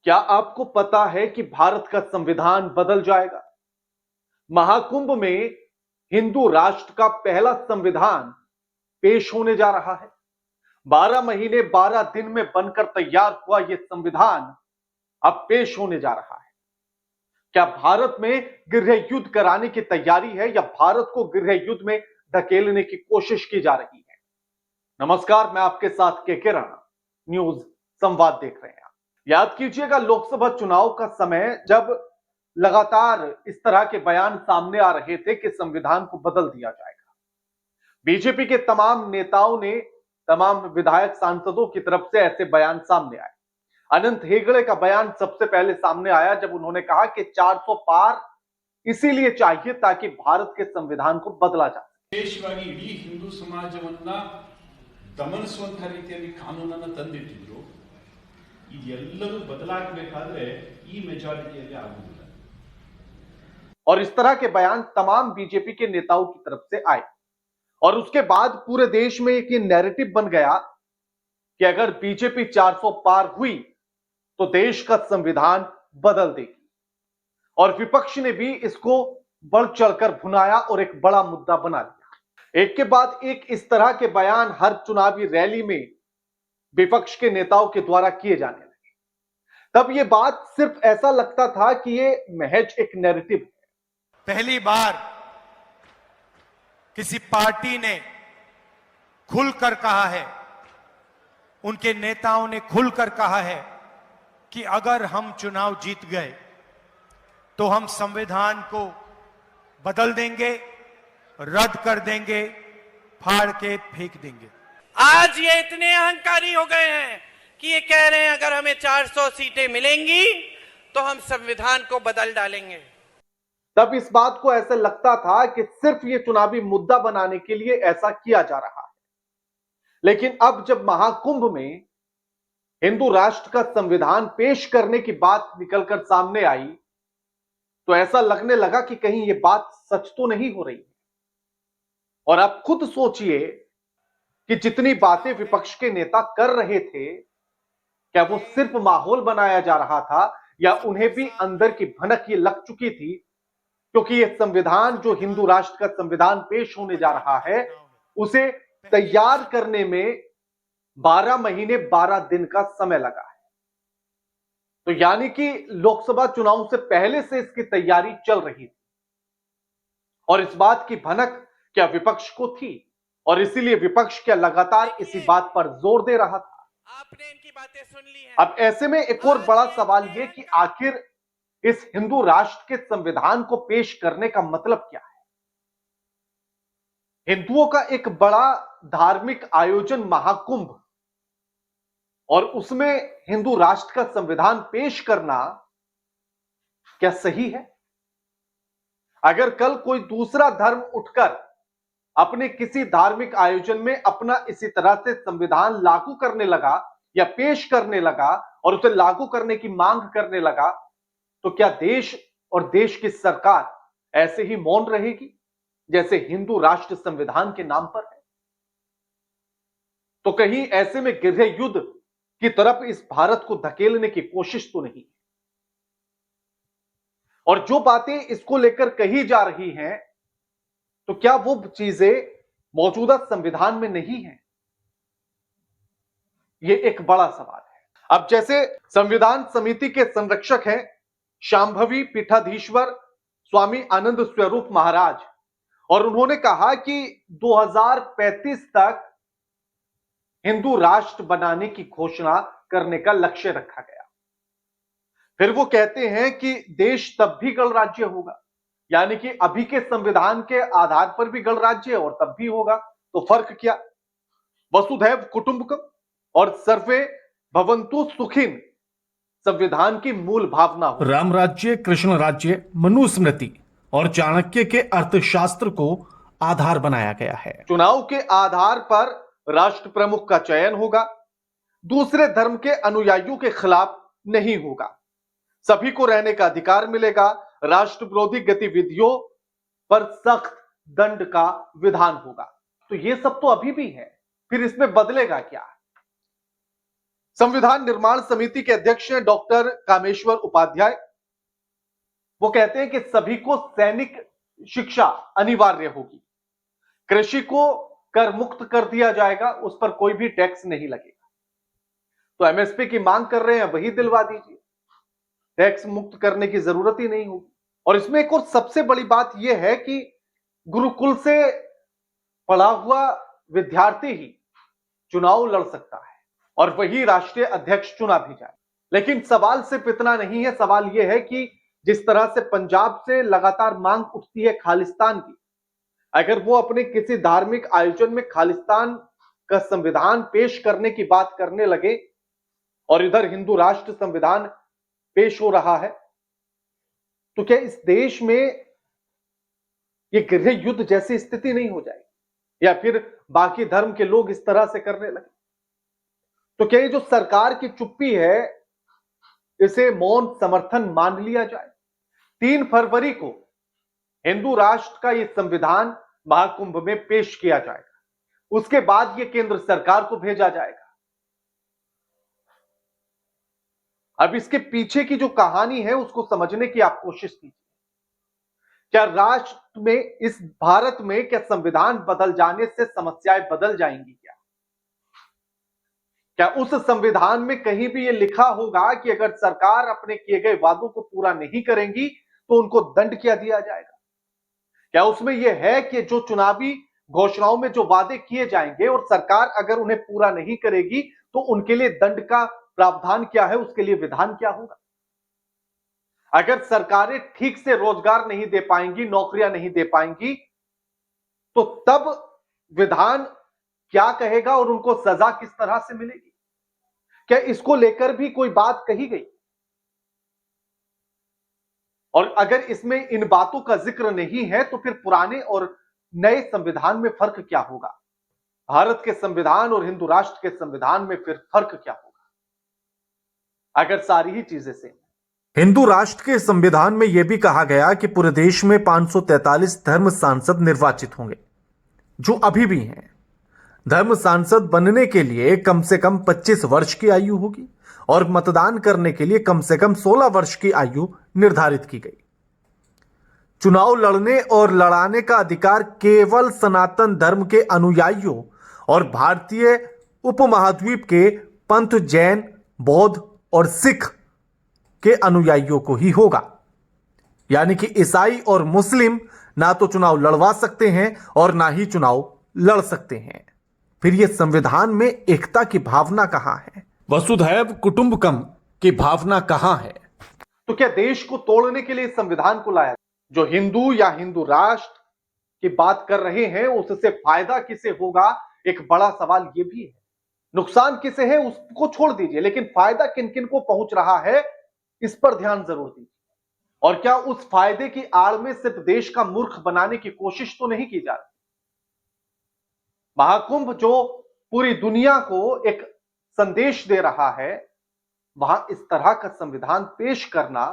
क्या आपको पता है कि भारत का संविधान बदल जाएगा? महाकुंभ में हिंदू राष्ट्र का पहला संविधान पेश होने जा रहा है। 12 महीने 12 दिन में बनकर तैयार हुआ यह संविधान अब पेश होने जा रहा है। क्या भारत में गृह युद्ध कराने की तैयारी है या भारत को गृह युद्ध में धकेलने की कोशिश की जा रही है? नमस्कार, मैं आपके साथ के राणा न्यूज संवाद देख रहे हैं। याद कीजिएगा, लोकसभा चुनाव का समय जब लगातार इस तरह के बयान सामने आ रहे थे कि संविधान को बदल दिया जाएगा। बीजेपी के तमाम नेताओं ने, तमाम विधायक सांसदों की तरफ से ऐसे बयान सामने आए। अनंत हेगड़े का बयान सबसे पहले सामने आया जब उन्होंने कहा कि 400 पार इसीलिए चाहिए ताकि भारत के संविधान को बदला जा सके। विशेषವಾಗಿ ಇಡೀ ಹಿಂದೂ ಸಮಾಜವನ್ನ ದಮನಿಸುವಂತ ರೀತಿಯಲ್ಲಿ ಕಾನೂನನ್ನು ತಂದಿಟ್ಟಿದ್ರು. ಇದೆಲ್ಲವೂ ಬದಲಾಗಬೇಕಾದ್ರೆ ಈ ಮೆಜಾರಿಟಿಯಲ್ಲಿ ಆಗುವುದಿಲ್ಲ. और इस तरह के बयान तमाम बीजेपी के नेताओं की तरफ से आए और उसके बाद पूरे देश में एक नैरेटिव बन गया कि अगर बीजेपी 400 पार हुई तो देश का संविधान बदल देगी। और विपक्ष ने भी इसको बढ़ चढ़कर भुनाया और एक बड़ा मुद्दा बना दिया। एक के बाद एक इस तरह के बयान हर चुनावी रैली में विपक्ष के नेताओं के द्वारा किए जाने लगे। तब यह बात सिर्फ ऐसा लगता था कि यह महज एक नैरेटिव है। पहली बार किसी पार्टी ने खुलकर कहा है, उनके नेताओं ने खुलकर कहा है कि अगर हम चुनाव जीत गए तो हम संविधान को बदल देंगे, रद्द कर देंगे, फाड़ के फेंक देंगे। आज ये इतने अहंकारी हो गए हैं कि ये कह रहे हैं अगर हमें 400 सीटें मिलेंगी तो हम संविधान को बदल डालेंगे। तब इस बात को ऐसे लगता था कि सिर्फ ये चुनावी मुद्दा बनाने के लिए ऐसा किया जा रहा है। लेकिन अब जब महाकुंभ में हिंदू राष्ट्र का संविधान पेश करने की बात निकलकर सामने आई तो ऐसा लगने लगा कि कहीं यह बात सच तो नहीं हो रही है। और आप खुद सोचिए कि जितनी बातें विपक्ष के नेता कर रहे थे, क्या वो सिर्फ माहौल बनाया जा रहा था या उन्हें भी अंदर की भनक ये लग चुकी थी? क्योंकि यह संविधान, जो हिंदू राष्ट्र का संविधान पेश होने जा रहा है, उसे तैयार करने में 12 महीने 12 दिन का समय लगा है। तो यानी कि लोकसभा चुनाव से पहले से इसकी तैयारी चल रही थी और इस बात की भनक क्या विपक्ष को थी और इसीलिए विपक्ष क्या लगातार इसी बात पर जोर दे रहा था। आपने इनकी बातें सुन ली हैं। अब ऐसे में एक और बड़ा सवाल यह कि आखिर इस हिंदू राष्ट्र के संविधान को पेश करने का मतलब क्या है? हिंदुओं का एक बड़ा धार्मिक आयोजन महाकुंभ और उसमें हिंदू राष्ट्र का संविधान पेश करना क्या सही है? अगर कल कोई दूसरा धर्म उठकर अपने किसी धार्मिक आयोजन में अपना इसी तरह से संविधान लागू करने लगा या पेश करने लगा और उसे लागू करने की मांग करने लगा, तो क्या देश और देश की सरकार ऐसे ही मौन रहेगी जैसे हिंदू राष्ट्र संविधान के नाम पर है? तो कहीं ऐसे में गृह युद्ध की तरफ इस भारत को धकेलने की कोशिश तो नहीं? और जो बातें इसको लेकर कही जा रही हैं, तो क्या वो चीजें मौजूदा संविधान में नहीं है? ये एक बड़ा सवाल है। अब जैसे संविधान समिति के संरक्षक हैं शांभवी पीठाधीश्वर स्वामी आनंद स्वरूप महाराज, और उन्होंने कहा कि 2035 तक हिंदू राष्ट्र बनाने की घोषणा करने का लक्ष्य रखा गया। फिर वो कहते हैं कि देश तब भी गणराज्य होगा, यानी कि अभी के संविधान के आधार पर भी गणराज्य और तब भी होगा। तो फर्क क्या? वसुधैव कुटुंबकम और सर्वे भवन्तु सुखिन संविधान की मूल भावना हो। राम राज्य, कृष्ण राज्य, मनुस्मृति और चाणक्य के अर्थशास्त्र को आधार बनाया गया है। चुनाव के आधार पर राष्ट्र प्रमुख का चयन होगा, दूसरे धर्म के अनुयायियों के खिलाफ नहीं होगा, सभी को रहने का अधिकार मिलेगा, राष्ट्र विरोधी गतिविधियों पर सख्त दंड का विधान होगा। तो ये सब तो अभी भी है, फिर इसमें बदलेगा क्या? संविधान निर्माण समिति के अध्यक्ष हैं डॉक्टर कामेश्वर उपाध्याय। वो कहते हैं कि सभी को सैनिक शिक्षा अनिवार्य होगी, कृषि को कर मुक्त कर दिया जाएगा, उस पर कोई भी टैक्स नहीं लगेगा। तो एमएसपी की मांग कर रहे हैं, वही दिलवा दीजिए, टैक्स मुक्त करने की जरूरत ही नहीं होगी। और इसमें एक और सबसे बड़ी बात यह है कि गुरुकुल से पढ़ा हुआ विद्यार्थी ही चुनाव लड़ सकता है और वही राष्ट्रीय अध्यक्ष चुना भी जाए। लेकिन सवाल सिर्फ इतना नहीं है, सवाल यह है कि जिस तरह से पंजाब से लगातार मांग उठती है खालिस्तान की, अगर वो अपने किसी धार्मिक आयोजन में खालिस्तान का संविधान पेश करने की बात करने लगे और इधर हिंदू राष्ट्र संविधान पेश हो रहा है, तो क्या इस देश में ये गृह युद्ध जैसी स्थिति नहीं हो जाएगी या फिर बाकी धर्म के लोग इस तरह से करने लगे? तो क्या ये जो सरकार की चुप्पी है, इसे मौन समर्थन मान लिया जाए? 3 फरवरी को हिंदू राष्ट्र का ये संविधान महाकुंभ में पेश किया जाएगा, उसके बाद ये केंद्र सरकार को भेजा जाएगा। अब इसके पीछे की जो कहानी है उसको समझने की आप कोशिश कीजिए। क्या राष्ट्र में, इस भारत में क्या संविधान बदल जाने से समस्याएं बदल जाएंगी? क्या उस संविधान में कहीं भी यह लिखा होगा कि अगर सरकार अपने किए गए वादों को पूरा नहीं करेंगी तो उनको दंड क्या दिया जाएगा? क्या उसमें यह है कि जो चुनावी घोषणाओं में जो वादे किए जाएंगे और सरकार अगर उन्हें पूरा नहीं करेगी तो उनके लिए दंड का प्रावधान क्या है, उसके लिए विधान क्या होगा? अगर सरकारें ठीक से रोजगार नहीं दे पाएंगी, नौकरियां नहीं दे पाएंगी, तो तब विधान क्या कहेगा और उनको सजा किस तरह से मिलेगी? क्या इसको लेकर भी कोई बात कही गई? और अगर इसमें इन बातों का जिक्र नहीं है तो फिर पुराने और नए संविधान में फर्क क्या होगा? भारत के संविधान और हिंदू राष्ट्र के संविधान में फिर फर्क क्या होगा अगर सारी ही चीजें सेम? हिंदू राष्ट्र के संविधान में यह भी कहा गया कि पूरे देश में 543 धर्म सांसद निर्वाचित होंगे, जो अभी भी हैं। धर्म सांसद बनने के लिए कम से कम 25 वर्ष की आयु होगी और मतदान करने के लिए कम से कम 16 वर्ष की आयु निर्धारित की गई। चुनाव लड़ने और लड़ाने का अधिकार केवल सनातन धर्म के अनुयायियों और भारतीय उपमहाद्वीप के पंथ, जैन, बौद्ध और सिख के अनुयायियों को ही होगा। यानी कि ईसाई और मुस्लिम ना तो चुनाव लड़वा सकते हैं और ना ही चुनाव लड़ सकते हैं। फिर यह संविधान में एकता की भावना कहां है? वसुधैव कुटुंबकम की भावना कहां है? तो क्या देश को तोड़ने के लिए संविधान को लाया? जो हिंदू या हिंदू राष्ट्र की बात कर रहे हैं उससे फायदा किसे होगा, एक बड़ा सवाल यह भी है। नुकसान किसे है उसको छोड़ दीजिए, लेकिन फायदा किन किन को पहुंच रहा है इस पर ध्यान जरूर दीजिए। और क्या उस फायदे की आड़ में सिर्फ देश का मूर्ख बनाने की कोशिश तो नहीं की जा रही? महाकुंभ जो पूरी दुनिया को एक संदेश दे रहा है, वहां इस तरह का संविधान पेश करना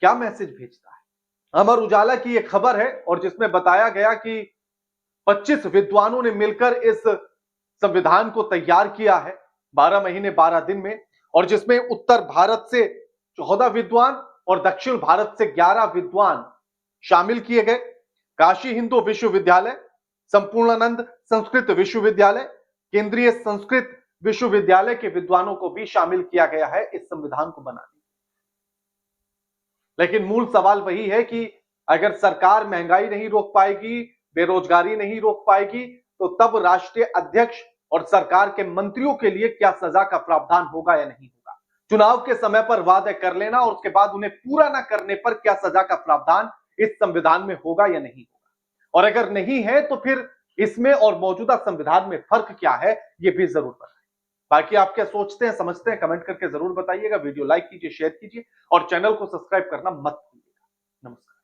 क्या मैसेज भेजता है? अमर उजाला की यह खबर है और जिसमें बताया गया कि 25 विद्वानों ने मिलकर इस संविधान को तैयार किया है 12 महीने 12 दिन में, और जिसमें उत्तर भारत से 14 विद्वान और दक्षिण भारत से 11 विद्वान शामिल किए गए। काशी हिंदू विश्वविद्यालय, संपूर्णानंद संस्कृत विश्वविद्यालय, केंद्रीय संस्कृत विश्वविद्यालय के विद्वानों को भी शामिल किया गया है इस संविधान को बनाने। लेकिन मूल सवाल वही है कि अगर सरकार महंगाई नहीं रोक पाएगी, बेरोजगारी नहीं रोक पाएगी, तो तब राष्ट्रीय अध्यक्ष और सरकार के मंत्रियों के लिए क्या सजा का प्रावधान होगा या नहीं होगा? चुनाव के समय पर वादे कर लेना और उसके बाद उन्हें पूरा ना करने पर क्या सजा का प्रावधान इस संविधान में होगा या नहीं होगा? और अगर नहीं है तो फिर इसमें और मौजूदा संविधान में फर्क क्या है, यह भी जरूर बताएं। बाकी आप क्या सोचते हैं, समझते हैं, कमेंट करके जरूर बताइएगा। वीडियो लाइक कीजिए, शेयर कीजिए और चैनल को सब्सक्राइब करना मत भूलिएगा। नमस्कार।